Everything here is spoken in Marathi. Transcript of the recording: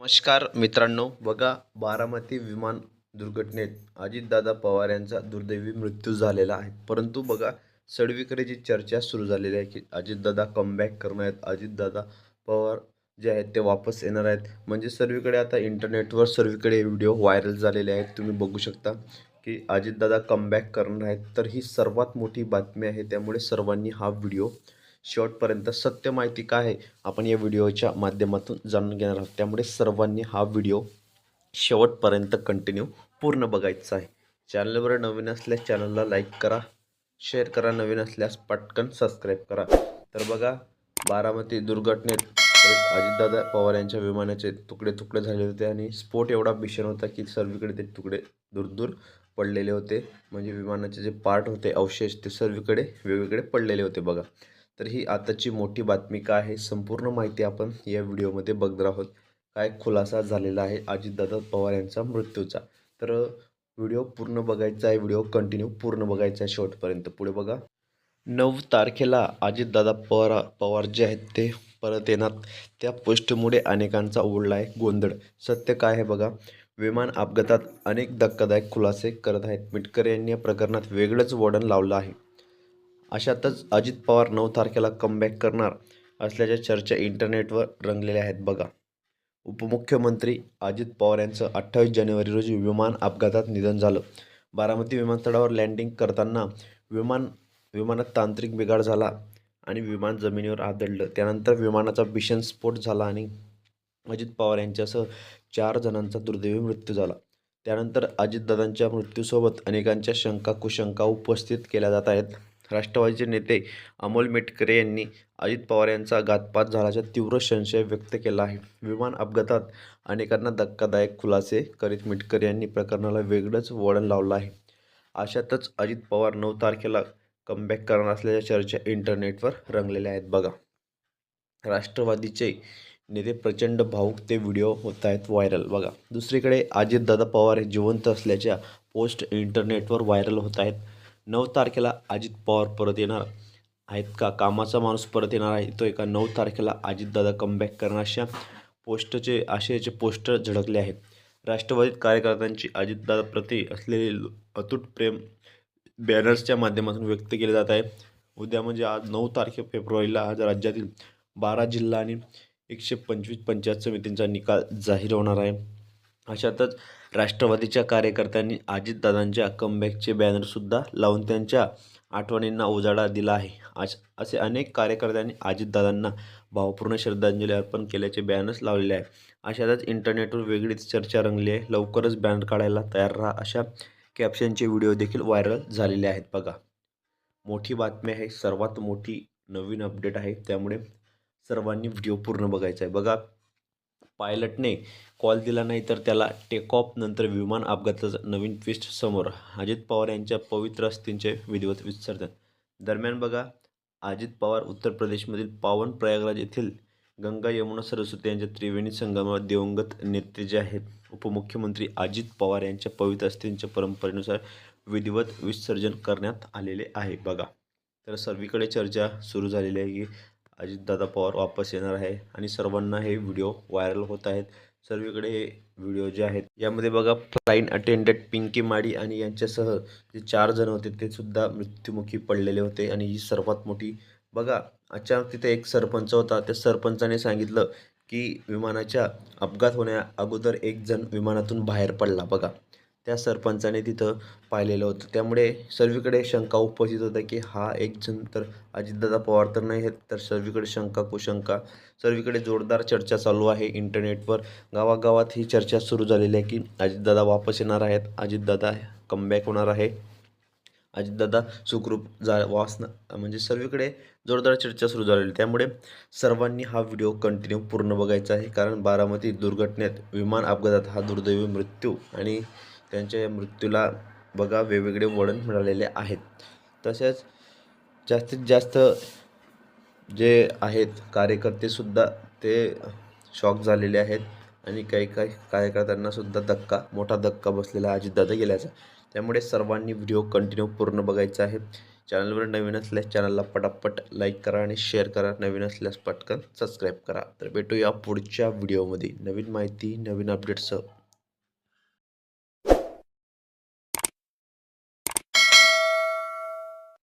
नमस्कार मित्रांनो, बघा बारामती विमान दुर्घटनेत अजितदादा पवार यांचा दुर्दैवी मृत्यू झालेला आहे. परंतु बघा सगळीकडे जी चर्चा सुरू झालेली आहे की अजितदादा कमबॅक करणार आहेत, अजितदादा पवार जे आहेत ते वापस येणार आहेत. म्हणजे सर्वीकडे आता इंटरनेटवर सर्वीकडे व्हिडिओ व्हायरल झालेले आहेत. तुम्ही बघू शकता की अजितदादा कमबॅक करणार आहेत. तर ही सर्वात मोठी बातमी आहे. त्यामुळे सर्वांनी हा व्हिडिओ शेवटपर्यंत सत्य माहिती काय आहे आपण या व्हिडिओच्या माध्यमातून जाणून घेणार आहोत. त्यामुळे सर्वांनी हा व्हिडिओ शेवटपर्यंत कंटिन्यू पूर्ण बघायचा आहे. चॅनलवर नवीन असल्यास चॅनलला लाईक करा, शेअर करा, नवीन असल्यास पटकन सबस्क्राईब करा. तर बघा बारामती दुर्घटनेत अजितदादा पवार यांच्या विमानाचे तुकडे तुकडे झाले होते आणि स्फोट एवढा भीषण होता की सर्वीकडे ते तुकडे दूर दूर पडलेले होते. म्हणजे विमानाचे जे पार्ट होते, अवशेष, ते सर्वीकडे वेगवेगळे पडलेले होते बघा. तर ही आताची मोठी बातमी काय आहे, संपूर्ण माहिती आपण या व्हिडिओमध्ये बघणार आहोत. काय खुलासा झालेला आहे अजितदादा पवार यांचा मृत्यूचा. तर व्हिडिओ पूर्ण बघायचा आहे, व्हिडिओ कंटिन्यू पूर्ण बघायचा आहे शेवटपर्यंत. पुढे बघा. 9 तारखेला अजितदादा पवार जे आहेत ते परत येणार. त्या पोस्टमुळे अनेकांचा उडला आहे गोंधळ. सत्य काय आहे बघा. विमान अपघातात अनेक धक्कादायक खुलासे करत आहेत. मिटकरी यांनी या प्रकरणात वेगळंच वळण लावलं आहे. अशातच अजित पवार 9 तारखेला कमबॅक करणार असल्याच्या चर्चा इंटरनेटवर रंगलेल्या आहेत बघा. उपमुख्यमंत्री अजित पवार यांचं 28 जानेवारी रोजी विमान अपघातात निधन झालं. बारामती विमानतळावर लँडिंग करताना विमानात तांत्रिक बिघाड झाला आणि विमान जमिनीवर आदळलं. त्यानंतर विमानाचा भीषण स्फोट झाला आणि अजित पवार यांच्यासह 4 जणांचा दुर्दैवी मृत्यू झाला. त्यानंतर अजितदादांच्या मृत्यूसोबत अनेकांच्या शंका कुशंका उपस्थित केल्या जात आहेत. राष्ट्रवादीचे नेते अमोल मिटकरे यांनी अजित पवार यांचा घातपात झाल्याचा तीव्र संशय व्यक्त केला आहे. विमान अपघातात अनेकांना धक्कादायक खुलासे करीत मिटकरे यांनी प्रकरणाला वेगळंच वळण लावलं आहे. अशातच अजित पवार 9 तारखेला कमबॅक करणार असल्याच्या चर्चा इंटरनेटवर रंगलेल्या आहेत बघा. राष्ट्रवादीचे नेते प्रचंड भावूक, ते व्हिडिओ होत आहेत व्हायरल बघा. दुसरीकडे अजितदादा पवार हे जिवंत असल्याच्या पोस्ट इंटरनेटवर व्हायरल होत आहेत. 9 तारखेला अजित पवार परत येणार आहेत का, कामाचा माणूस परत येणार आहे तो एका 9 तारखेला अजितदादा कमबॅक करणार अशा आशयाचे पोस्टर झळकले आहेत. राष्ट्रवादीत कार्यकर्त्यांची अजितदादा प्रति असलेले अतूट प्रेम बॅनर्सच्या माध्यमातून व्यक्त केले जात आहे. उद्या म्हणजे आज 9 फेब्रुवारीला आज राज्यातील 12 जिल्हा आणि 125 पंचायत समितींचा निकाल जाहीर होणार आहे. अशातच राष्ट्रवादीच्या कार्यकर्त्यांनी अजितदादांच्या कमबॅकचे बॅनरसुद्धा लावून त्यांच्या आठवणींना उजाळा दिला आहे. असे अनेक कार्यकर्त्यांनी अजितदादांना भावपूर्ण श्रद्धांजली अर्पण केल्याचे बॅनर्स लावलेले आहे. अशातच इंटरनेटवर वेगळीच चर्चा रंगली आहे. लवकरच बॅनर काढायला तयार राहा अशा कॅप्शनचे व्हिडिओ देखील व्हायरल झालेले आहेत बघा. मोठी बातमी आहे, सर्वात मोठी नवीन अपडेट आहे. त्यामुळे सर्वांनी व्हिडिओ पूर्ण बघायचा आहे बघा. पायलटने कॉल दिला नाही तर त्याला टेक ऑफ नंतर विमान अपघाताचा नवीन ट्विस्ट समोर. अजित पवार यांच्या पवित्र अस्थींचे विधिवत विसर्जन दरम्यान बघा, अजित पवार उत्तर प्रदेशमधील पावन प्रयागराज येथील गंगा यमुना सरस्वती यांच्या त्रिवेणी संगमावर दिवंगत नेते जे आहेत उपमुख्यमंत्री अजित पवार यांच्या पवित्र अस्थींच्या परंपरेनुसार विधिवत विसर्जन करण्यात आलेले आहे बघा. तर सर्वीकडे चर्चा सुरू झालेली आहे की अजितदादा पवार वापस येणार आहे आणि सर्वांना हे व्हिडिओ व्हायरल होत आहेत. सर्वीकडे हे व्हिडिओ जे आहेत यामध्ये बघा, फ्लाईट अटेंडंट पिंकी माडी आणि यांच्यासह जे 4 जण होते ते सुद्धा मृत्युमुखी पडलेले होते. आणि ही सर्वात मोठी बघा, अचानक तिथे एक सरपंच होता. त्या सरपंचाने सांगितलं की विमानाच्या अपघात होण्या अगोदर एक जण विमानातून बाहेर पडला बघा. त्या सरपंचाने तिथं पाहिलेलं होतं. त्यामुळे सर्वीकडे शंका उपस्थित होत्या की हा एक जण तर अजितदादा पवार तर नाही आहेत. तर सर्वीकडे शंका कुशंका, सर्वीकडे जोरदार चर्चा चालू आहे इंटरनेटवर. गावागावात ही चर्चा सुरू झालेली आहे की अजितदादा वापस येणार आहेत, अजितदादा कमबॅक होणार आहे, अजितदादा सुखरूप म्हणजे सर्वीकडे जोरदार चर्चा सुरू झालेली. त्यामुळे सर्वांनी हा व्हिडिओ कंटिन्यू पूर्ण बघायचा आहे. कारण बारामती दुर्घटनेत विमान अपघातात हा दुर्दैवी मृत्यू आणि त्यांच्या या मृत्यूला बघा वेगवेगळे वळण मिळालेले आहेत. तसेच जास्तीत जास्त जे आहेत कार्यकर्तेसुद्धा ते शॉक झालेले आहेत आणि काही काही कार्यकर्त्यांनासुद्धा मोठा धक्का बसलेला आहे अजितदादा गेल्याचा. त्यामुळे सर्वांनी व्हिडिओ कंटिन्यू पूर्ण बघायचा आहे. चॅनलवर नवीन असल्यास चॅनलला पटापट लाईक करा आणि शेअर करा. नवीन असल्यास पटकन सबस्क्राईब करा. तर भेटूया पुढच्या व्हिडिओमध्ये नवीन माहिती नवीन अपडेट्ससह.